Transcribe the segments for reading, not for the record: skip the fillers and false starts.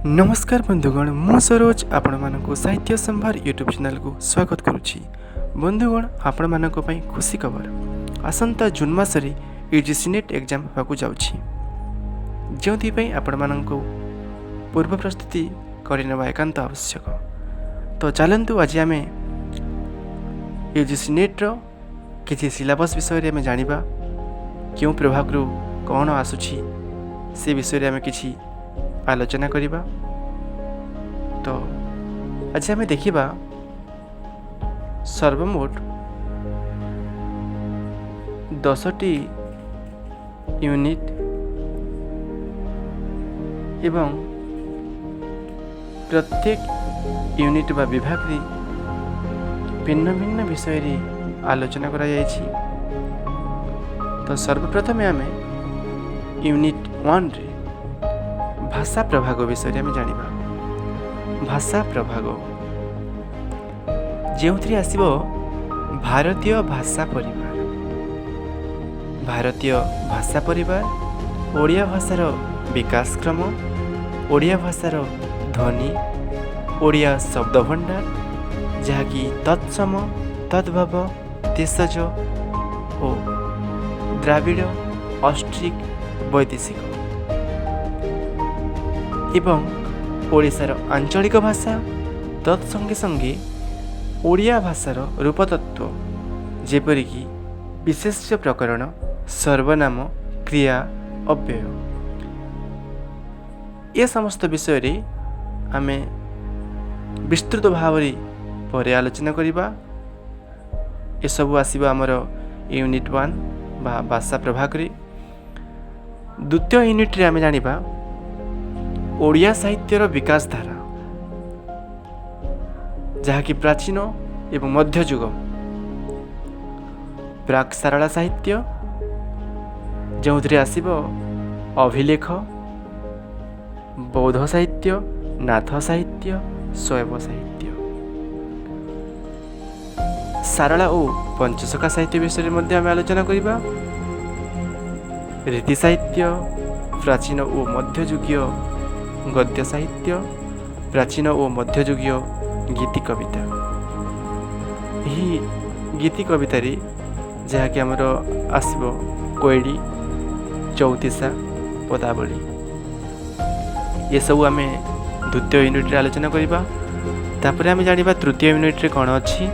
नमस्कार बंधुगण मु सरोज आपण मानक साहित्य संभार यूट्यूब चैनल को स्वागत करुच्ची। बंधुगण आपण मानक पई खुशी खबर आसंता जून मासरे यूजीसी नेट एग्जाम होगा जाउछि, जोंथि पई आपण मानक पूर्व प्रस्तुति करनेबा एकांत आवश्यक। तो चलंतु आज आमे यूजीसी नेट रो किछि सिलेबस विषय रे आमे जानिबा, क्यों प्रभाव रु कौन आसुछि से विषय रे आमे किछि आलोचना करिबा। तो आज आमे देखिबा सर्वमोट 10टी यूनिट एवं प्रत्येक यूनिट बा विभाग रे भिन्न भिन्न विषय रे आलोचना करा जायछि। तो सर्वप्रथम आमे यूनिट 1 रे भाषा प्रभाग विषय में जानिबा। भाषा प्रभाग जेउथि आसीबो भारतीय भाषा परिवार। भारतीय भाषा परिवार ओडिया भाषार विकास क्रम, ओडिया भाषार ध्वनि, ओडिया शब्द भंडार जहाँकि तत्सम, तद्भव, देशज और द्राविड़, ऑस्ट्रिक, वैदेशिक एवं ओडिशार आंचलिक भाषा तत्संगे संगे ओडिया भाषार रूपतत्व जेपरिकी विशेष्य प्रकरण, सर्वनाम, क्रिया, अव्यय ये समस्त विषय रे आमे विस्तृत भाव पर आलोचना करिबा। ये सब आसीबा हमर यूनिट 1 बा भाषा प्रभाग रे। द्वितीय यूनिट रे आमे जानिबा ओडिया साहित्यर विकास धारा, जहाँकि प्राचीन एवं मध्ययुग, प्राक सारला साहित्य जो आसीबो अभिलेख, बौद्ध साहित्य, नाथ साहित्य, शैव साहित्य, सारला और पंचशखा साहित्य विषय में आम आलोचना करिबा। रीति साहित्य, प्राचीन और मध्ययुगीय गद्य साहित्य, प्राचीन और मध्ययुगीय गीति कविता। यही गीति कविता जहाँकि आमर आसब कोइडी, चौतीसा, पदावली ये सब आम द्वितीय यूनिट रे आलोचना करिबा। तापर आम जानिबा तृतीय यूनिट रे कौन अच्छी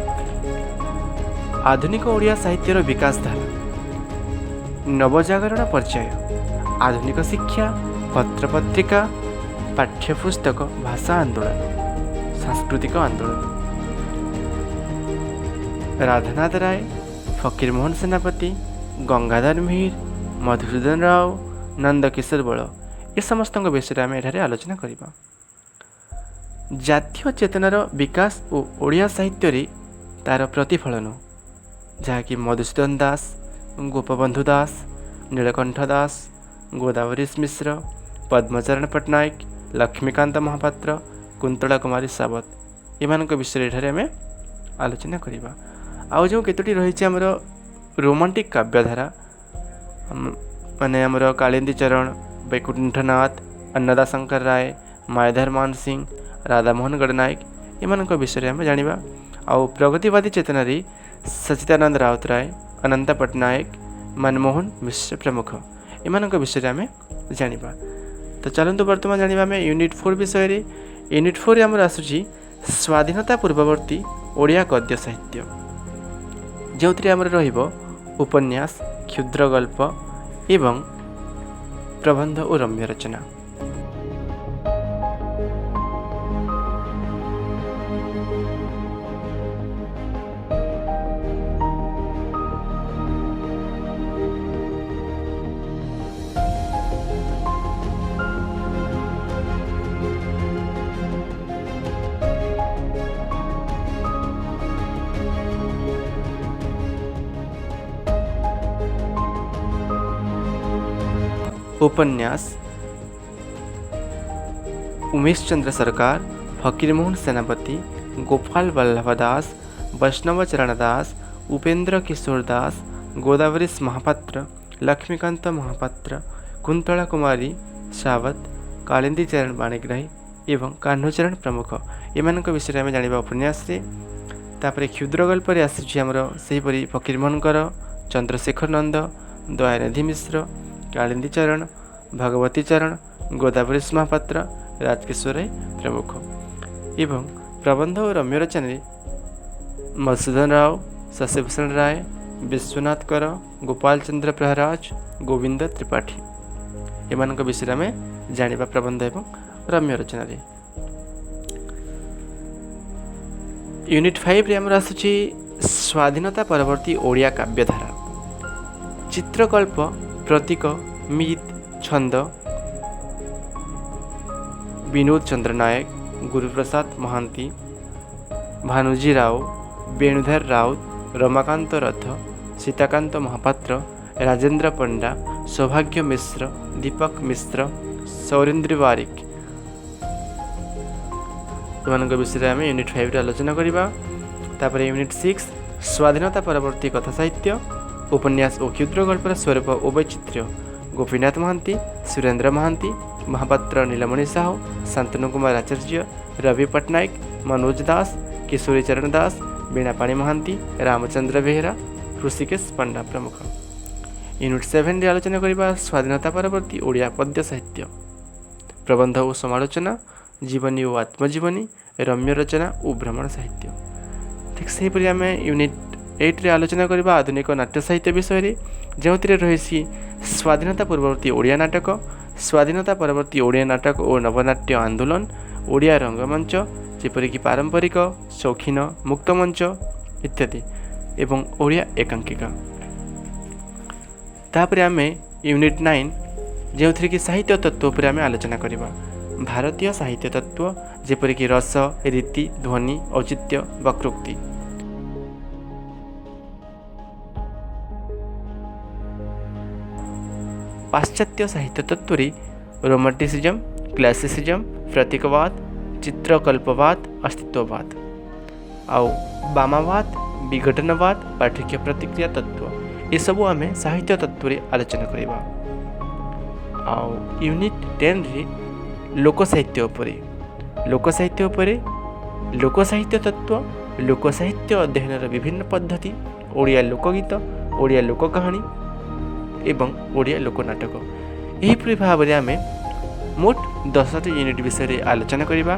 आधुनिक ओडिया साहित्यर विकास धारा, नवजागरण पर्याय, आधुनिक शिक्षा, पत्र पत्रिका, पाठ्यपुस्तक, भाषा आंदोलन, सांस्कृतिक आंदोलन। राधानाथ राय, फकीर मोहन सेनापति, गंगाधर मिहिर, मधुसूदन राव, नंदकिशोर बल ये समस्त विषय आम एठारे आलोचना करिबा। जातीय चेतनार विकास और ओडिया साहित्य रे तार प्रतिफलन, जहाँकि मधुसूदन दास, गोपबंधु दास, नीलकंठ दास, गोदावरीश मिश्र, पद्मचरण पट्टनायक, लक्ष्मीकांत महापात्र, कुंतला कुमारी सावत एमानक विषय एठारे आम आलोचना करिबा। आउ जो केतोटी रही आमर रोमांटिक काव्यधारा माने आमर कालिंदी चरण, वैकुंठनाथ, अन्नदाशंकर राय, मायाधर मान सिंह, राधामोहन गणनायक एमानक विषय आम जानिबा। आउ प्रगतिवादी चेतना रे सचिदानंद राउतराय, अनंत पट्टनायक, मनमोहन मिश्र प्रमुख एमानक विषय आम जानिबा। तो चलतु बर्तमान जानिबा आम यूनिट 4 विषय रे। यूनिट 4 आमर आसुची स्वाधीनता पूर्ववर्ती ओडिया गद्य साहित्य, जो आमर रहिबो उपन्यास, क्षुद्र गल्प एवं प्रबंध और रम्य रचना। उपन्यास उमेश चंद्र सरकार, फकीर मोहन सेनापति, गोपाल वल्लभ दास, वैष्णव चरण दास, उपेंद्र किशोर दास, गोदावरीश महापात्र, लक्ष्मीकांत महापात्र, कुंतला कुमारी सावत, कालिंदी चरण पाणिग्राही ଏବଂ କାହ୍ନୁଚରଣ ପ୍ରମୁଖ ଏମାନଙ୍କ ବିଷୟରେ ଆମେ ଜାଣିବା ଉପନ୍ୟାସରେ। ତାପରେ କ୍ଷୁଦ୍ର ଗଳ୍ପରେ ଆସୁଛି ଆମର ସେହିପରି ଫକୀରମୋହନଙ୍କର, ଚନ୍ଦ୍ରଶେଖର ନନ୍ଦ, ଦୟାନିଧି ମିଶ୍ର, କାଳିନ୍ଦୀ ଚରଣ, ଭଗବତୀ ଚରଣ, ଗୋଦାବରୀଶ ମହାପାତ୍ର, ରାଜକିଶୋର ରାୟ ପ୍ରମୁଖ। ଏବଂ ପ୍ରବନ୍ଧ ଓ ରମ୍ୟ ରଚନାରେ ମଧୁସୂଦନ ରାଓ, ଶଶିଭୂଷଣ ରାୟ, ବିଶ୍ୱନାଥ କର, ଗୋପାଳ ଚନ୍ଦ୍ର ପ୍ରହରାଜ, ଗୋବିନ୍ଦ ତ୍ରିପାଠୀ ଏମାନଙ୍କ ବିଷୟରେ ଆମେ ଜାଣିବା ପ୍ରବନ୍ଧ ଏବଂ ରମ୍ୟ ରଚନାରେ। ୟୁନିଟ୍ 5ରେ ଆମର ଆସୁଛି ସ୍ୱାଧୀନତା ପରବର୍ତ୍ତୀ ଓଡ଼ିଆ କାବ୍ୟଧାରା। ଚିତ୍ରକଳ୍ପ, ପ୍ରତୀକ, ମିତ୍, ଛନ୍ଦ ବିନୋଦ ଚନ୍ଦ୍ର ନାୟକ, ଗୁରୁପ୍ରସାଦ ମହାନ୍ତି, ଭାନୁଜୀ ରାଓ, ବେଣୁଧର ରାଉତ, ରମାକାନ୍ତ ରଥ, ସୀତାକାନ୍ତ ମହାପାତ୍ର, ରାଜେନ୍ଦ୍ର ପଣ୍ଡା, ସୌଭାଗ୍ୟ ମିଶ୍ର, ଦୀପକ ମିଶ୍ର, ସୌରେନ୍ଦ୍ର ବାରିକ ଏମାନଙ୍କ ବିଷୟରେ ଆମେ ୟୁନିଟ୍ 5ରେ ଆଲୋଚନା କରିବା। ତାପରେ ୟୁନିଟ୍ 6 ସ୍ୱାଧୀନତା ପରବର୍ତ୍ତୀ କଥା ସାହିତ୍ୟ, ଉପନ୍ୟାସ ଓ କ୍ଷୁଦ୍ର ଗଳ୍ପର ସ୍ୱରୂପ ଓ ବୈଚିତ୍ର୍ୟ, ଗୋପୀନାଥ ମହାନ୍ତି, ସୁରେନ୍ଦ୍ର ମହାନ୍ତି, ମହାପାତ୍ର ନୀଳମଣି ସାହୁ, ଶାନ୍ତନୁ କୁମାର ଆଚାର୍ଯ୍ୟ, ରବି ପଟ୍ଟନାୟକ, ମନୋଜ ଦାସ, କିଶୋରୀ ଚରଣ ଦାସ, ବୀଣାପାଣି ମହାନ୍ତି, ରାମଚନ୍ଦ୍ର ବେହେରା, ହୃଷିକେଶ ପଣ୍ଡା ପ୍ରମୁଖ। ୟୁନିଟ୍ 7ରେ ଆଲୋଚନା କରିବା ସ୍ୱାଧୀନତା ପରବର୍ତ୍ତୀ ଓଡ଼ିଆ ପଦ୍ୟ ସାହିତ୍ୟ, ପ୍ରବନ୍ଧ ଓ ସମାଲୋଚନା, ଜୀବନୀ ଓ ଆତ୍ମଜୀବନୀ, ରମ୍ୟ ରଚନା ଓ ଭ୍ରମଣ ସାହିତ୍ୟ। ଠିକ୍ ସେହିପରି ଆମେ ୟୁନିଟ୍ 8ରେ ଆଲୋଚନା କରିବା ଆଧୁନିକ ନାଟ୍ୟ ସାହିତ୍ୟ ବିଷୟରେ, ଯେଉଁଥିରେ ରହିଛି ସ୍ୱାଧୀନତା ପୂର୍ବବର୍ତ୍ତୀ ଓଡ଼ିଆ ନାଟକ, ସ୍ୱାଧୀନତା ପରବର୍ତ୍ତୀ ଓଡ଼ିଆ ନାଟକ ଓ ନବନାଟ୍ୟ ଆନ୍ଦୋଳନ, ଓଡ଼ିଆ ରଙ୍ଗମଞ୍ଚ ଯେପରିକି ପାରମ୍ପରିକ, ସୌଖିନ, ମୁକ୍ତମଞ୍ଚ ଇତ୍ୟାଦି ଏବଂ ଓଡ଼ିଆ ଏକାଙ୍କିକା। ତାପରେ ଆମେ ୟୁନିଟ୍ 9 ଯେଉଁଥିରେ କି ସାହିତ୍ୟ ତତ୍ତ୍ୱ ଉପରେ ଆମେ ଆଲୋଚନା କରିବା। ଭାରତୀୟ ସାହିତ୍ୟ ତତ୍ତ୍ୱ ଯେପରିକି ରସ, ରୀତି, ଧ୍ୱନି, ଔଚିତ୍ୟ, ବକ୍ରୋକ୍ତି। ପାଶ୍ଚାତ୍ୟ ସାହିତ୍ୟ ତତ୍ତ୍ୱରେ ରୋମାଣ୍ଟିସିଜମ୍, କ୍ଲାସିସିଜମ୍, ପ୍ରତୀକବାଦ, ଚିତ୍ରକଳ୍ପବାଦ, ଅସ୍ତିତ୍ୱବାଦ ଆଉ ବାମାବାଦ, ବିଘଟନବାଦ, ପାଠ୍ୟ ପ୍ରତିକ୍ରିୟା ତତ୍ତ୍ୱ ଏସବୁ ଆମେ ସାହିତ୍ୟ ତତ୍ତ୍ୱରେ ଆଲୋଚନା କରିବା। ଆଉ ୟୁନିଟ୍ 10ରେ ଲୋକସାହିତ୍ୟ ଉପରେ ଲୋକସାହିତ୍ୟ ତତ୍ତ୍ୱ, ଲୋକସାହିତ୍ୟ ଅଧ୍ୟୟନର ବିଭିନ୍ନ ପଦ୍ଧତି, ଓଡ଼ିଆ ଲୋକଗୀତ, ଓଡ଼ିଆ ଲୋକକାହାଣୀ ଏବଂ ଓଡ଼ିଆ ଲୋକନାଟକ। ଏହିପରି ଭାବରେ ଆମେ ମୋଟ 10ଟି ୟୁନିଟ୍ ବିଷୟରେ ଆଲୋଚନା କରିବା।